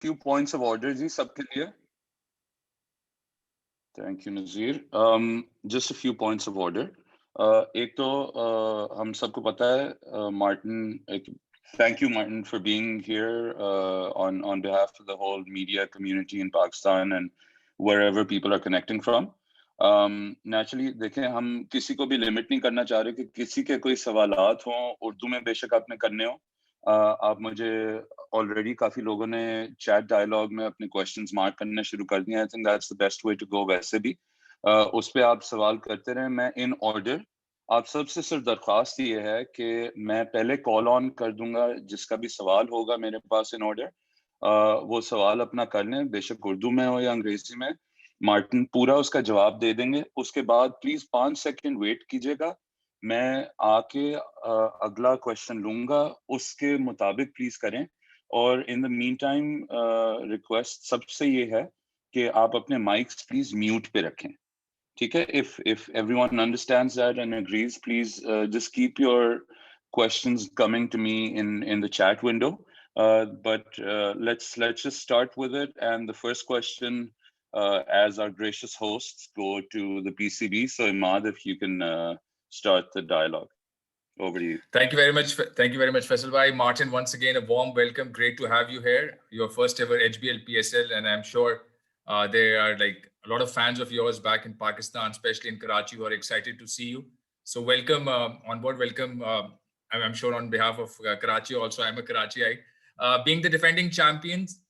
few points of order जी सबके लिए. Thank you, Nazir. Just a few points of order. एक तो हम सबको पता है Martin. Thank you, Martin, for being here on behalf of the whole media community in Pakistan and wherever people are connecting from. Naturally, देखें हम किसी को भी लिमिट नहीं करना चाह रहे कि किसी के कोई सवालात हों उर्दू में बेशक आपने करने हो. आप मुझे ऑलरेडी काफी लोगों ने चैट डायलॉग में अपने क्वेश्चंस मार्क करना शुरू कर दिए. I think that's the best way to go. वैसे भी उस पे आप सवाल करते रहें. मैं इन ऑर्डर आप सबसे सिर्फ दरख्वास्त ये है कि मैं पहले कॉल ऑन कर दूंगा जिसका भी सवाल होगा मेरे पास इन ऑर्डर. वो सवाल अपना कर लें, बेशक उर्दू में हो या अंग्रेजी में. मार्टिन पूरा उसका जवाब दे देंगे. उसके बाद प्लीज 5 सेकंड वेट कीजिएगा. मैं आके अगला क्वेश्चन लूंगा, उसके मुताबिक प्लीज करें. और in the mean time request सबसे ये है कि आप अपने माइक्स प्लीज म्यूट पे रखें. ठीक है? if everyone understands that and agrees, please just keep your questions coming to me in the chat window. But let's just start with it. And the first question, as our gracious hosts, go to the PCB. So Imad, if you can start the dialogue. Over to you. Thank you very much. Thank you very much, Faisal bhai. Martin, once again, a warm welcome. Great to have you here. Your first ever HBL PSL, and I'm sure there are like a lot of fans of yours back in Pakistan, especially in Karachi, who are excited to see you. So welcome on board. Welcome. I'm sure on behalf of Karachi also. I'm a Karachiite. Being the defending champions,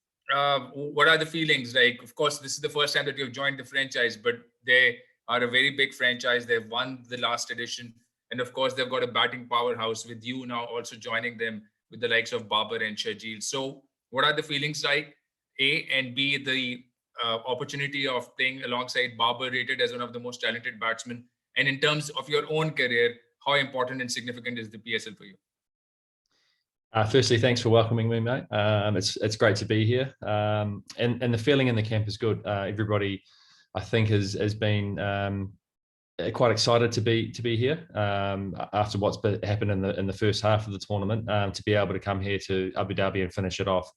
what are the feelings? Like, of course, this is the first time that you've joined the franchise, but they are a very big franchise. They've won the last edition. And of course, they've got a batting powerhouse with you now also joining them with the likes of Babar and Shajil. So what are the feelings like? A, and B, the opportunity of playing alongside Babar, rated as one of the most talented batsmen. And in terms of your own career, how important and significant is the PSL for you? Firstly, thanks for welcoming me, mate. It's great to be here. And the feeling in the camp is good. Everybody, I think, has been quite excited to be here after what's happened in the first half of the tournament. To be able to come here to Abu Dhabi and finish it off,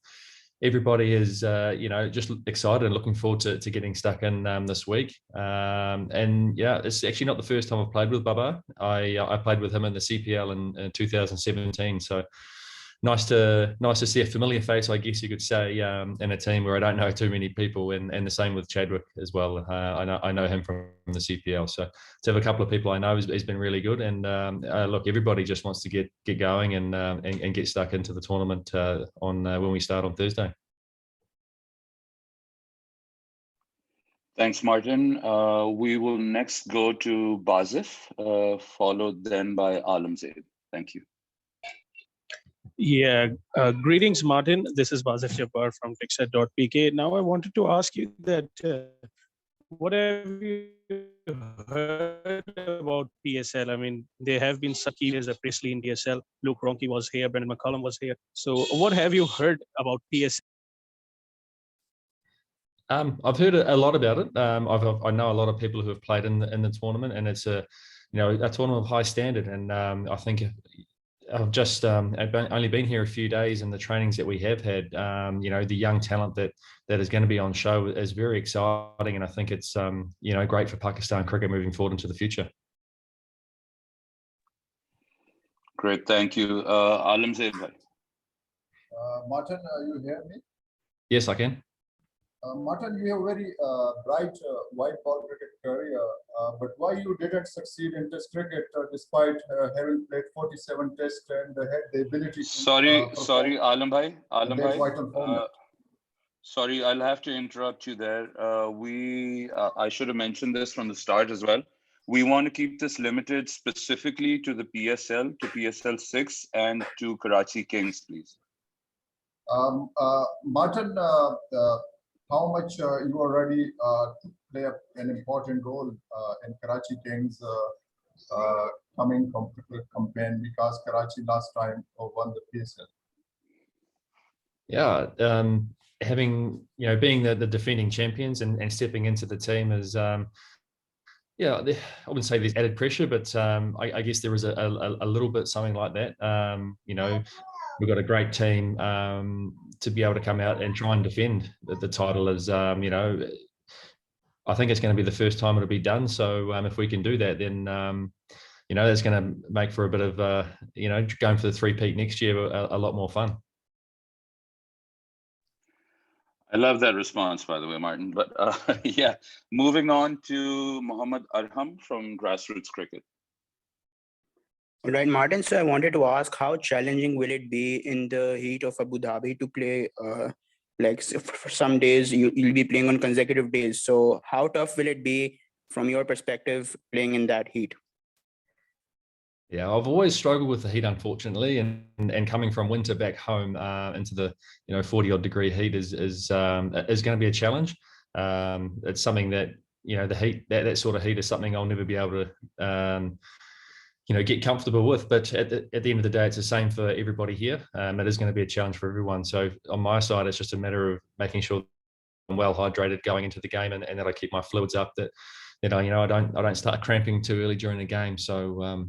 everybody is just excited and looking forward to getting stuck in this week. And yeah, it's actually not the first time I've played with Baba. I played with him in the CPL in 2017. So nice to see a familiar face, I guess you could say, in a team where I don't know too many people, and the same with Chadwick as well. I know him from the CPL, so to have a couple of people I know has been really good. And look, everybody just wants to get going and get stuck into the tournament on when we start on Thursday. Thanks, Martin. We will next go to Bazif, followed then by Alam Zaid. Thank you. Yeah, greetings, Martin. This is Bazif Jabbar from Pixar.pk. Now, I wanted to ask you that what have you heard about PSL? I mean, there have been some key players, Presley in PSL, Luke Ronchi was here, Brendan McCullum was here. So, what have you heard about PSL? I've heard a lot about it. I know a lot of people who have played in the tournament, and it's a tournament of high standard. And I think I've just only been here a few days, and the trainings that we have had, the young talent that is going to be on show is very exciting, and I think it's great for Pakistan cricket moving forward into the future. Great, thank you, Alam Zaid. Martin, you hear me? Yes, I can. Martin, you have a very bright white ball cricket career, but why you didn't succeed in Test cricket despite having played 47 Tests and had the ability to... Sorry, Alam bhai. Sorry, I'll have to interrupt you there. I should have mentioned this from the start as well. We want to keep this limited specifically to the PSL, to PSL 6 and to Karachi Kings, please. Martin, how much you are ready to play an important role in Karachi Kings coming campaign, because Karachi last time won the PSL? Yeah, being the defending champions and stepping into the team is, I wouldn't say there's added pressure, but I guess there is a little bit something like that. we've got a great team to be able to come out and try and defend the title. As you know, I think it's going to be the first time it'll be done. So if we can do that, then you know, that's going to make for a bit of you know, going for the three-peat next year a lot more fun. I love that response, by the way, Martin. But yeah, moving on to Mohammad Arham from Grassroots Cricket. All right, Martin. So I wanted to ask, how challenging will it be in the heat of Abu Dhabi to play? Like for some days you'll be playing on consecutive days. So how tough will it be from your perspective playing in that heat? Yeah, I've always struggled with the heat, unfortunately, and coming from winter back home into the 40-odd degree heat is going to be a challenge. It's something that the heat, that sort of heat is something I'll never be able to get comfortable with. But at the end of the day, it's the same for everybody here. It is going to be a challenge for everyone. So on my side, it's just a matter of making sure I'm well hydrated going into the game, and that I keep my fluids up. That I don't start cramping too early during the game. So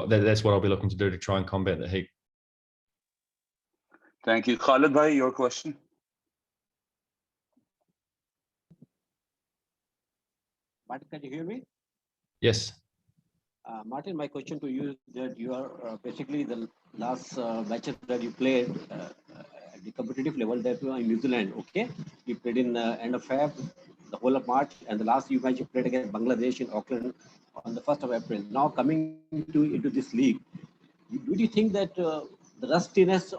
that's what I'll be looking to do to try and combat the heat. Thank you, Khalid bhai. Your question. Martin, can you hear me? Yes. Martin, my question to you is that you are basically the last matches that you played at the competitive level that you are in New Zealand. Okay, you played in end of Feb, the whole of March, and the last match you played against Bangladesh in Auckland on the 1st of April. Now coming into this league, do you think that the rustiness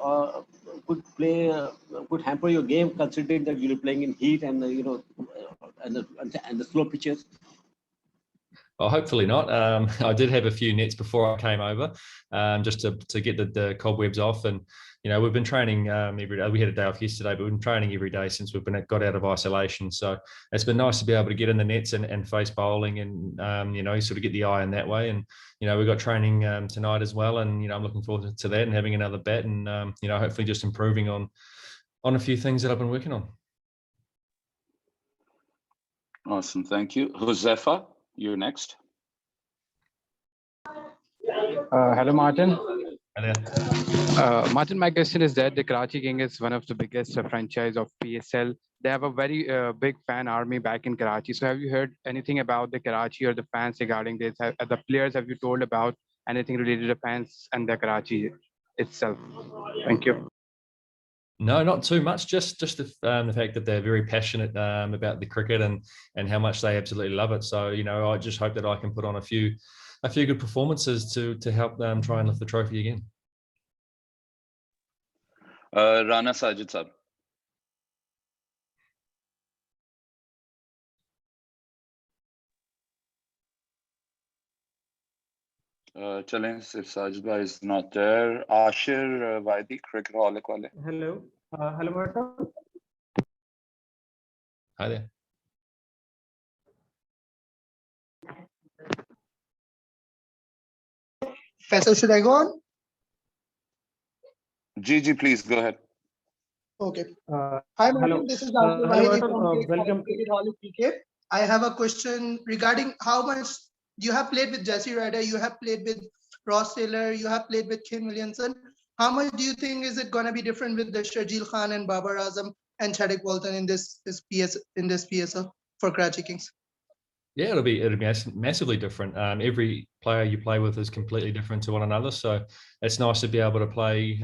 could hamper your game, considering that you're playing in heat and and the slow pitches? Well, hopefully not. I did have a few nets before I came over, just to get the cobwebs off. And we've been training every day. We had a day off yesterday, but we've been training every day since got out of isolation. So it's been nice to be able to get in the nets and face bowling and sort of get the eye in that way. And we've got training tonight as well. And I'm looking forward to that and having another bat and hopefully just improving on a few things that I've been working on. Awesome, thank you. Josefa, you're next. Hello, Martin. Hi there. Martin, my question is that the Karachi King is one of the biggest franchise of PSL. They have a very big fan army back in Karachi. So have you heard anything about the Karachi or the fans regarding this? The players, have you told about anything related to fans and the Karachi itself? Thank you. No, not too much. Just the fact that they're very passionate about the cricket and how much they absolutely love it. So I just hope that I can put on a few good performances to help them try and lift the trophy again. Rana Sajid Sab. Challenge if Sajid bhai is not there. Ashir Vaidi, cricketaholic wale. Hello. Hello, Martin. Hi there. Faisal, should I go on? Gigi, please go ahead. Okay. Hi, Martin. Hello. This is Hello, Martin. Welcome. Cricketaholic PK. I have a question regarding how much you have played with Jesse Ryder, you have played with Ross Taylor, you have played with Kane Williamson. How much do you think is it going to be different with the Sharjeel Khan and Babar Azam and Chadwick Walton in this PSL for Karachi Kings? Yeah, it'll be massively different. Every player you play with is completely different to one another. So it's nice to be able to play,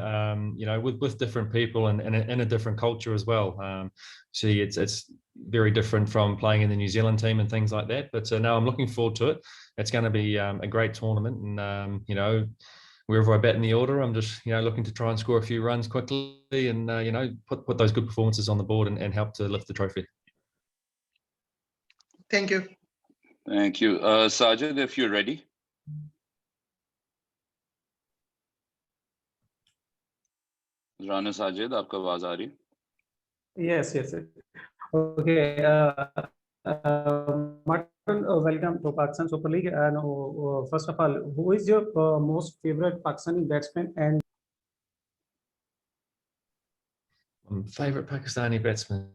with different people and in a different culture as well. See, it's very different from playing in the New Zealand team and things like that. But no, I'm looking forward to it. It's going to be a great tournament, and wherever I bat in the order, I'm just looking to try and score a few runs quickly, and put those good performances on the board and help to lift the trophy. Thank you. Thank you. Sajid, if you're ready. Rana Sajid, aapka awaaz aa rahi? Yes. Okay. Martin, welcome to Pakistan Super League. And first of all, who is your most favorite Pakistani batsman? And Favorite Pakistani batsman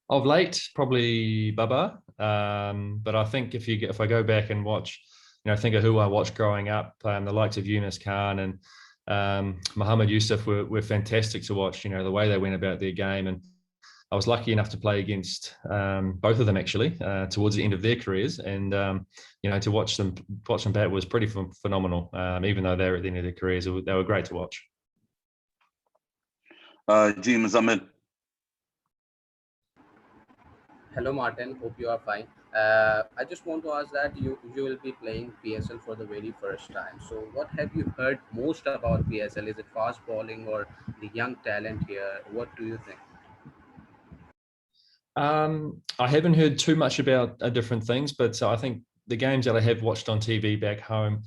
of late, probably Babar. But I think if I go back and watch, think of who I watched growing up, the likes of Yunus Khan and Mohammed Yusuf were fantastic to watch. You know, the way they went about their game, and I was lucky enough to play against both of them actually towards the end of their careers, and you know, to watch them bat was pretty phenomenal. Even though they're at the end of their careers, they were great to watch. Ji Muzammil. Hello, Martin. Hope you are fine. I just want to ask that you will be playing PSL for the very first time. So, what have you heard most about PSL? Is it fast bowling or the young talent here? What do you think? I haven't heard too much about different things, but I think the games that I have watched on TV back home,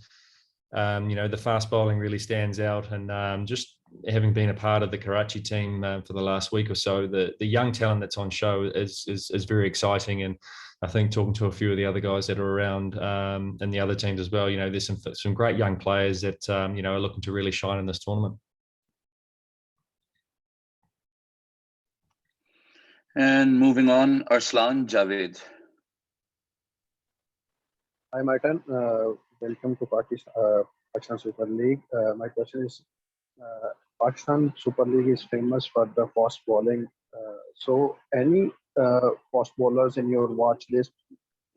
you know, the fast bowling really stands out, and just having been a part of the Karachi team for the last week or so, the young talent that's on show is very exciting. And I think talking to a few of the other guys that are around and the other teams as well, you know, there's some great young players that you know, are looking to really shine in this tournament. And moving on, Arslan Javed. Hi, Martin. Welcome to Pakistan Super League. My question is, Pakistan Super League is famous for the fast bowling. So, any fast bowlers in your watch list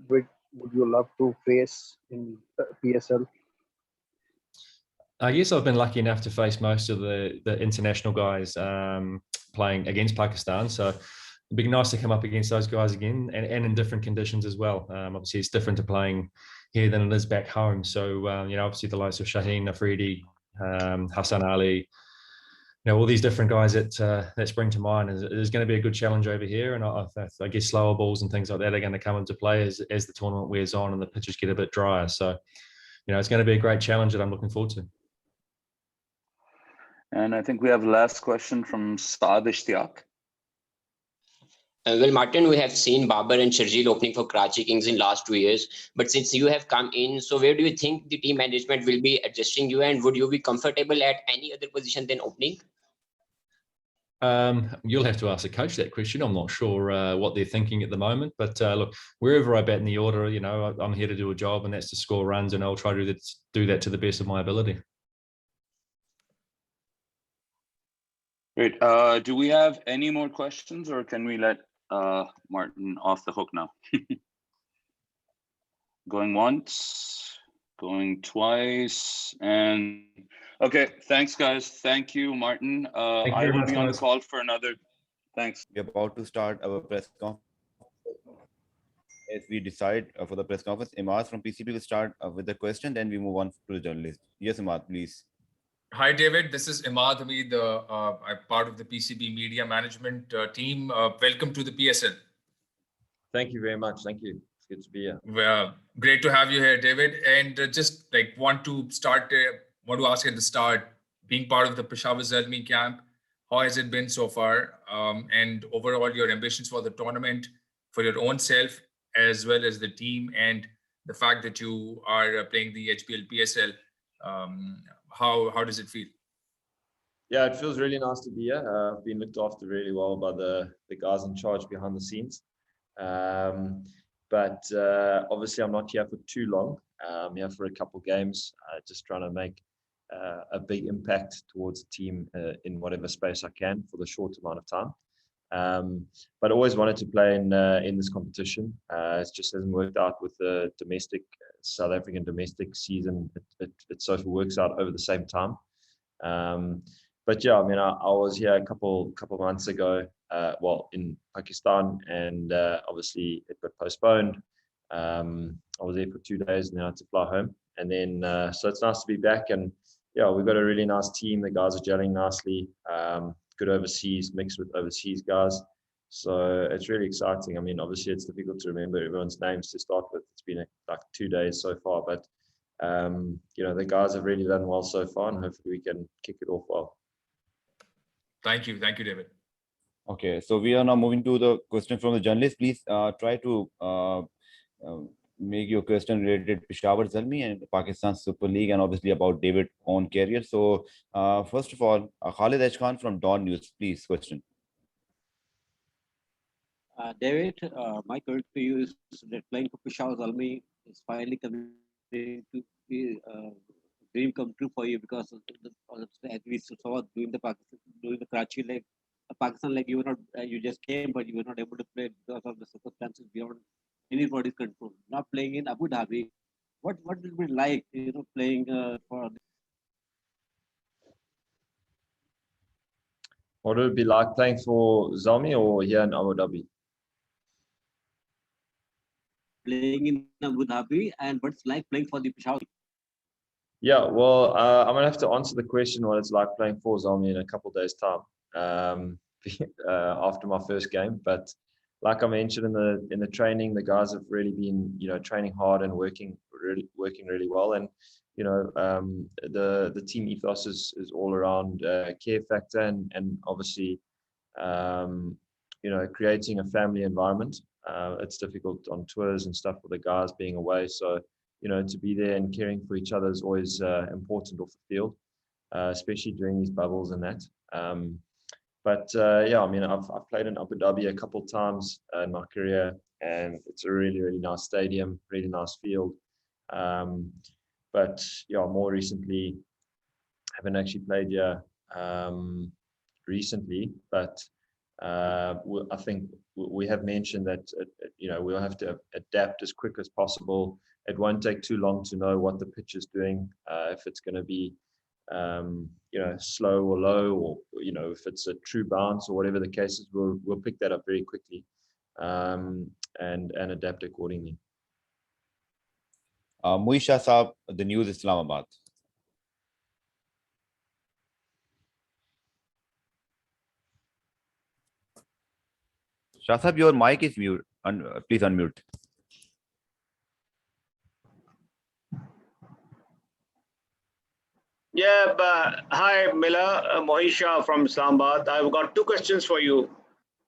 would you love to face in PSL? I guess I've been lucky enough to face most of the international guys playing against Pakistan. So it'd be nice to come up against those guys again, and in different conditions as well. Obviously, it's different to playing here than it is back home. So, you know, obviously the likes of Shaheen Afridi, Hassan Ali, you know, all these different guys that spring to mind. There's going to be a good challenge over here, and I guess slower balls and things like that are going to come into play as the tournament wears on and the pitches get a bit drier. So, you know, it's going to be a great challenge that I'm looking forward to. And I think we have last question from Saad Ishtiaq. Well, Martin, we have seen Babar and Sharjeel opening for Karachi Kings in last 2 years. But since you have come in, so where do you think the team management will be adjusting you, and would you be comfortable at any other position than opening? You'll have to ask the coach that question. I'm not sure what they're thinking at the moment. But look, wherever I bat in the order, you know, I'm here to do a job, and that's to score runs, and I'll try to do that to the best of my ability. Great. Do we have any more questions, or can we let Martin off the hook now? Going once, going twice, and okay. Thanks, guys. Thank you, Martin. I will be on the call for another. Thanks. We're about to start our press conference. As we decide for the press conference, Imad from PCB will start with the question, then we move on to the journalist. Yes, Imad, please. Hi, David. This is Imad Hamid. I'm part of the PCB media management team. Welcome to the PSL. Thank you very much. Thank you. It's good to be here. Well, great to have you here, David. And just like want to ask at the start, being part of the Peshawar Zalmi camp, how has it been so far? And overall, your ambitions for the tournament, for your own self, as well as the team, and the fact that you are playing the HBL PSL. How does it feel? Yeah, it feels really nice to be here. I've been looked after really well by the guys in charge behind the scenes. But obviously I'm not here for too long. I'm here for a couple games, just trying to make a big impact towards the team in whatever space I can for the short amount of time. But I always wanted to play in this competition. It just hasn't worked out with the domestic South African domestic season. It sort of works out over the same time. But yeah, I mean, I was here a couple months ago, well, in Pakistan, and obviously it got postponed. I was there for 2 days, and then I had to fly home. And then, so it's nice to be back. And yeah, we've got a really nice team. The guys are gelling nicely. Good overseas, mixed with overseas guys. So it's really exciting. I mean, obviously it's difficult to remember everyone's names to start with. It's been like 2 days so far, but you know, the guys have really done well so far, and hopefully we can kick it off well. Thank you, David. Okay, so we are now moving to the question from the journalist. Please try to make your question related to Peshawar Zalmi and Pakistan Super League, and obviously about David's own career. So first of all, Khalid Ashkhan from Dawn News, please question. David, my question to you is that playing for Peshawar Zalmi is finally coming to be dream come true for you? Because as we saw during the Karachi leg, Pakistan leg, you were not you just came, but you were not able to play because of the circumstances beyond anybody's control. Now playing in Abu Dhabi, what will it be like, playing for? What would it be like playing for Zalmi or here in Abu Dhabi? Playing in Abu Dhabi, and what's like playing for the Peshawar? Yeah, well, I'm gonna have to answer the question what it's like playing for Zalmi in a couple of days' time, after my first game. But like I mentioned in the training, the guys have really been, training hard and working really well. And the team ethos is all around care factor and obviously creating a family environment. It's difficult on tours and stuff with the guys being away, so to be there and caring for each other is always important off the field, especially during these bubbles and that. Yeah, I mean, I've played in Abu Dhabi a couple of times in my career, and it's a really nice stadium, really nice field. But yeah, more recently, I haven't actually played here recently, but I think we have mentioned that we'll have to adapt as quick as possible. It won't take too long to know what the pitch is doing, if it's going to be slow or low, or if it's a true bounce or whatever the case is. We'll pick that up very quickly and adapt accordingly. Moisha Saab, the News Islamabad. Shah Saab, your mic is mute. Please unmute. Yeah, but hi, Miller, Moisha from Islamabad. I've got two questions for you.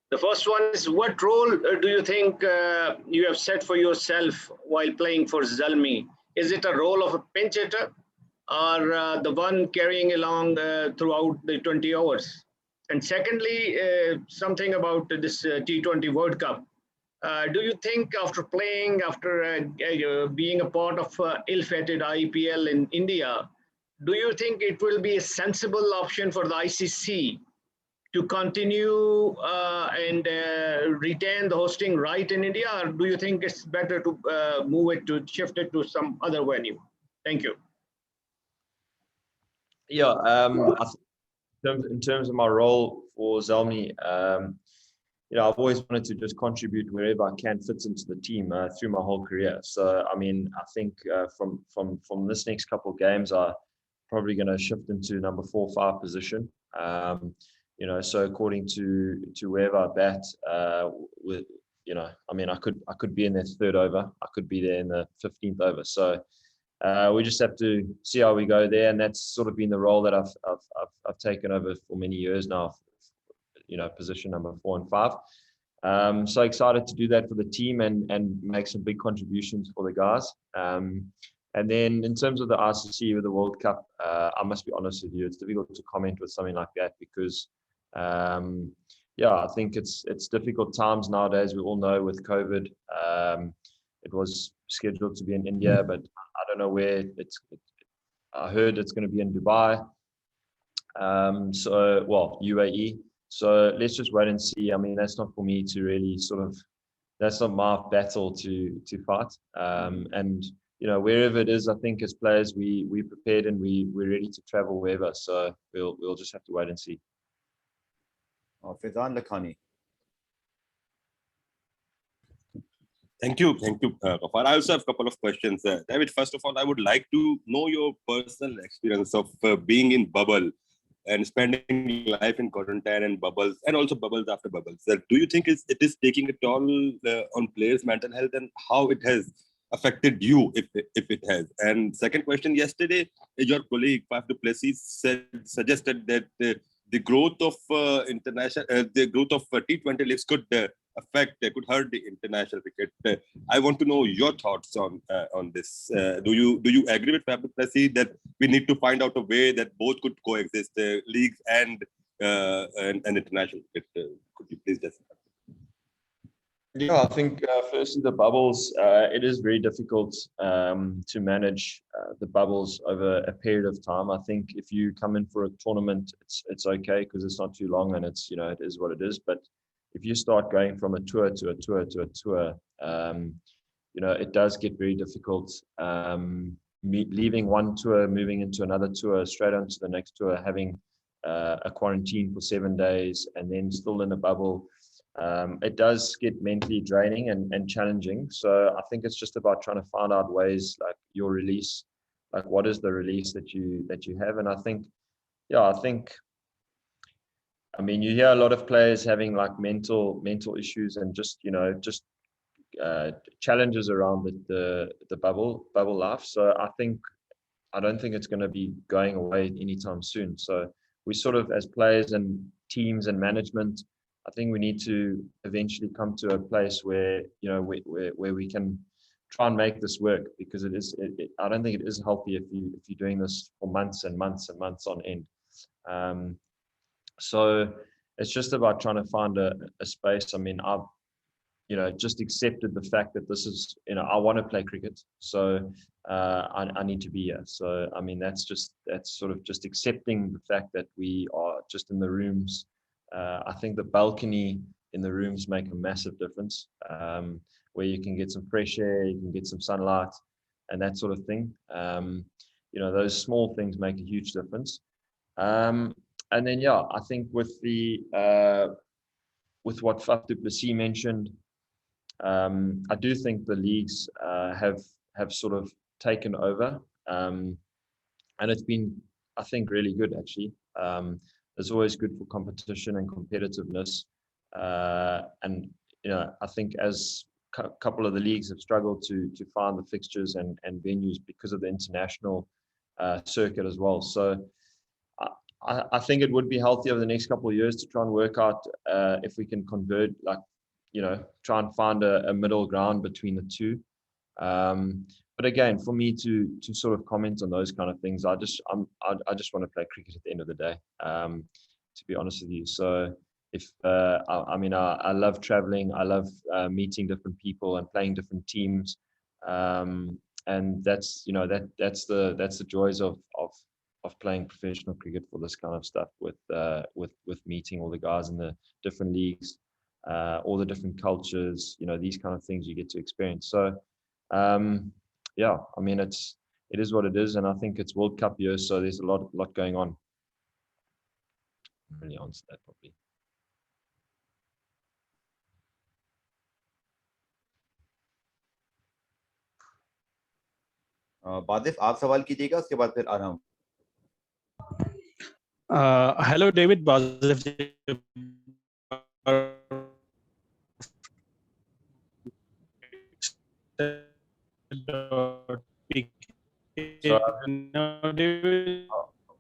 The first one is, what role do you think you have set for yourself while playing for Zalmi? Is it a role of a pinch hitter or the one carrying along throughout the 20 hours? And secondly, something about this T20 World Cup. Do you think after being a part of ill-fated IPL in India, do you think it will be a sensible option for the ICC to continue and retain the hosting right in India, or do you think it's better to shift it to some other venue? Thank you. Yeah, in terms of my role for Zalmi, I've always wanted to just contribute wherever I can fit into the team through my whole career. So, I mean, I think from this next couple of games, I'm probably going to shift into number 4 or 5 position. So according to wherever I bat, I mean, I could be in the 3rd over, I could be there in the 15th over. So we just have to see how we go there, and that's sort of been the role that I've taken over for many years now. Position number 4 and 5. So excited to do that for the team and make some big contributions for the guys. And then in terms of the ICC with the World Cup, I must be honest with you, it's difficult to comment with something like that because, I think it's difficult times nowadays. We all know with COVID, it was scheduled to be in India, but I don't know where I heard it's going to be in Dubai. UAE. So let's just wait and see. I mean, that's not for me to really that's not my battle to fight. And wherever it is, I think as players, we're prepared and we're ready to travel wherever. So we'll just have to wait and see. Faizan Lakhani. Thank you, Ghaffar. I also have a couple of questions. David, first of all, I would like to know your personal experience of being in bubble and spending life in quarantine and bubbles, and also bubbles after bubbles. Do you think it is taking a toll on players' mental health, and how it has affected you, if it has? And second question, yesterday, your colleague, Faf du Plessis, suggested that the growth of T20 leagues could hurt the international cricket. I want to know your thoughts on this. Do you agree with Faf du Plessis that we need to find out a way that both could coexist, leagues and international cricket? Could you please just? Yeah, I think firstly the bubbles, it is very difficult to manage the bubbles over a period of time. I think if you come in for a tournament, it's okay because it's not too long and it's, it is what it is. But if you start going from a tour to a tour to a tour, it does get very difficult. Leaving one tour, moving into another tour, straight onto the next tour, having a quarantine for 7 days, and then still in a bubble. It does get mentally draining and challenging. So I think it's just about trying to find out ways like your release, like what is the release that you have. And I think, I mean, you hear a lot of players having like mental issues and just challenges around the bubble life. So I don't think it's going to be going away anytime soon. So we sort of, as players and teams and management, I think we need to eventually come to a place where where we can try and make this work, because I don't think it is healthy if you're doing this for months and months and months on end. So it's just about trying to find a space. I mean, I've just accepted the fact that this is, I want to play cricket, so I need to be here. So I mean, that's sort of just accepting the fact that we are just in the rooms. I think the balcony in the rooms make a massive difference, where you can get some fresh air, you can get some sunlight, and that sort of thing. Those small things make a huge difference. And then, I think with what Faf du Plessis mentioned, I do think the leagues have sort of taken over, and it's been, I think, really good actually. It's always good for competition and competitiveness, and I think as a couple of the leagues have struggled to find the fixtures and venues because of the international circuit as well. So I think it would be healthy over the next couple of years to try and work out if we can convert, like, try and find a middle ground between the two. But again, for me to sort of comment on those kind of things, I just want to play cricket at the end of the day, to be honest with you. So if I mean, I love traveling, I love meeting different people and playing different teams, and that's that's the joys of playing professional cricket for this kind of stuff, with meeting all the guys in the different leagues, all the different cultures, these kind of things you get to experience. So I mean, it is what it is, and I think it's World Cup year, so there's a lot going on. Really answer that properly. बादिफ, आप सवाल कीजिएगा, उसके बाद फिर आराम. Hello, David. Bazif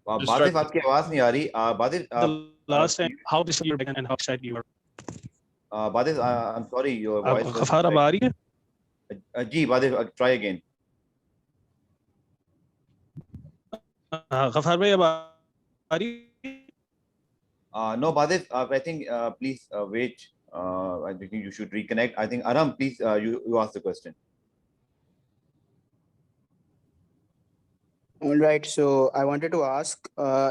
बादिफ, आपकी आवाज नहीं आ रही. बादिफ, last time, how this year began and how excited you were. बादिफ, I'm sorry, your voice was. Ghafar, अब आ रही है? जी बादिफ, try again. Ghafar भाई, अब आ रही है? No, Badif, I think please wait. I think you should reconnect. I think Aram, please, you ask the question. All right. So I wanted to ask,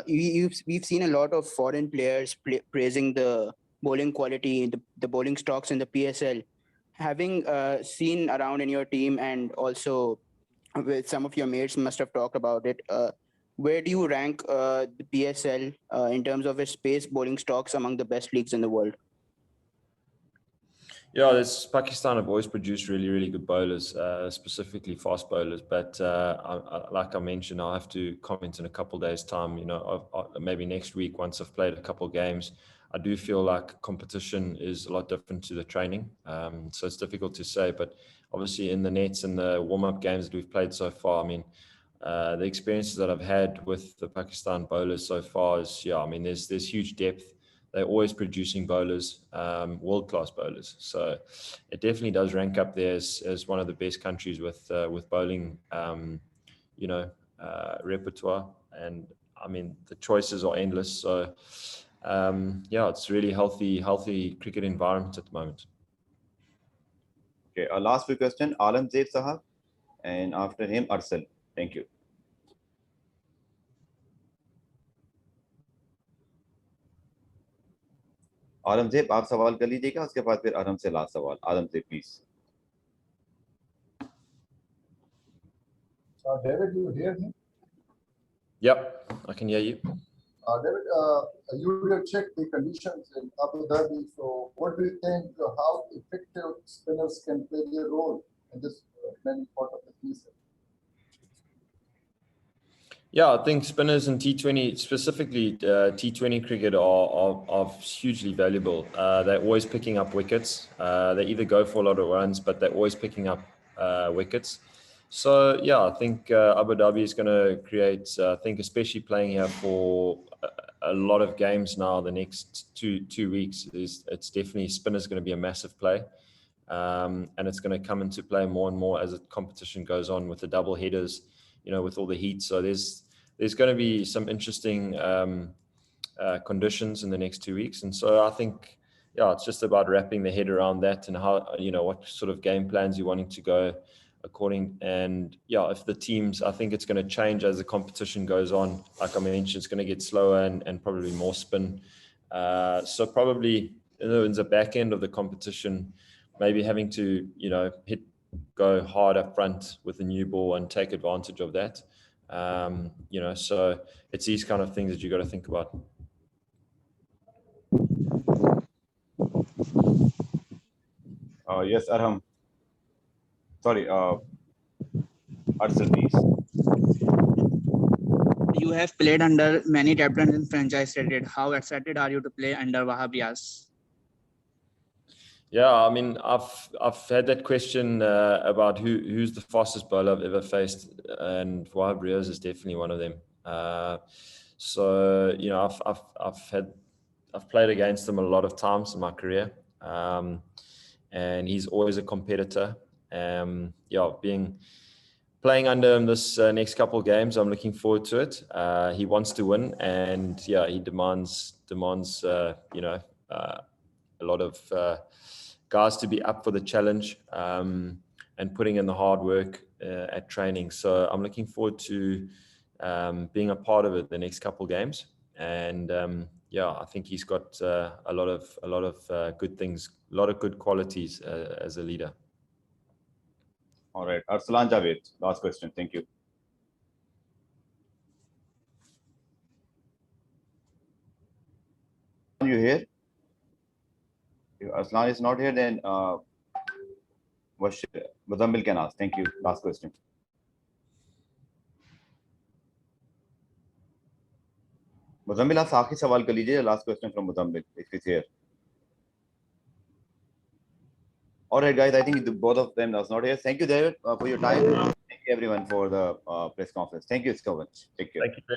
we've seen a lot of foreign players praising the bowling quality, the bowling stocks in the PSL. Having seen around in your team, and also with some of your mates must have talked about it, where do you rank the PSL in terms of its pace bowling stocks among the best leagues in the world? Yeah, this Pakistan have always produced really, really good bowlers, specifically fast bowlers. But like I mentioned, I'll have to comment in a couple of days' time. Maybe next week, once I've played a couple of games. I do feel like competition is a lot different to the training. So it's difficult to say. But obviously, in the nets and the warm-up games that we've played so far, I mean, the experiences that I've had with the Pakistan bowlers so far is, I mean, there's huge depth. They're always producing bowlers, world-class bowlers. So it definitely does rank up there as one of the best countries with bowling, repertoire. And I mean, the choices are endless. So it's really healthy cricket environment at the moment. Okay, our last few question, Alam Zaid Sahab, and after him, Arsal. Thank you. Aurangzeb आप सवाल कर लीजिएगा, उसके बाद फिर आराम से last सवाल. Aurangzeb please. David, you hear me? Yep, I can hear you. David, you will check the conditions in Abu Dhabi. So, what do you think? How effective spinners can play their role in this many part of the season? Yeah, I think spinners in T20, specifically T20 cricket, are hugely valuable. They're always picking up wickets. They either go for a lot of runs, but they're always picking up wickets. So yeah, I think Abu Dhabi is going to create. I think especially playing here for a lot of games now, the next two weeks it's definitely spinners going to be a massive play, and it's going to come into play more and more as the competition goes on with the double headers. With all the heat. So there's going to be some interesting conditions in the next 2 weeks. And so I think, yeah, it's just about wrapping the head around that and how, what sort of game plans you're wanting to go according. And yeah, if the teams, I think it's going to change as the competition goes on. Like I mentioned, it's going to get slower and probably more spin. So probably in the back end of the competition, maybe having to, go hard up front with the new ball and take advantage of that. So it's these kind of things that you got to think about. Yes, Arham. Sorry, Arshad, please. You have played under many captains in franchise cricket. How excited are you to play under Wahab Riaz? Yeah, I mean, I've had that question about who's the fastest bowler I've ever faced, and Wahab Riaz is definitely one of them. So I've played against him a lot of times in my career, and he's always a competitor. Playing under him this next couple of games, I'm looking forward to it. He wants to win, and yeah, he demands a lot of guys to be up for the challenge and putting in the hard work at training. So I'm looking forward to being a part of it the next couple of games. And I think he's got a lot of good things, a lot of good qualities as a leader. All right, Arsalan Javed, last question. Thank you. You here? If Arslan is not here, then Muzammil can ask. Thank you. Last question. Muzammil, आप आखिरी सवाल कर लीजिए. Last question from Muzammil, if he's here. All right, guys. I think both of them are not here. Thank you, David, for your time. Thank you, everyone, for the press conference. Thank you so much. Take care. Thank you.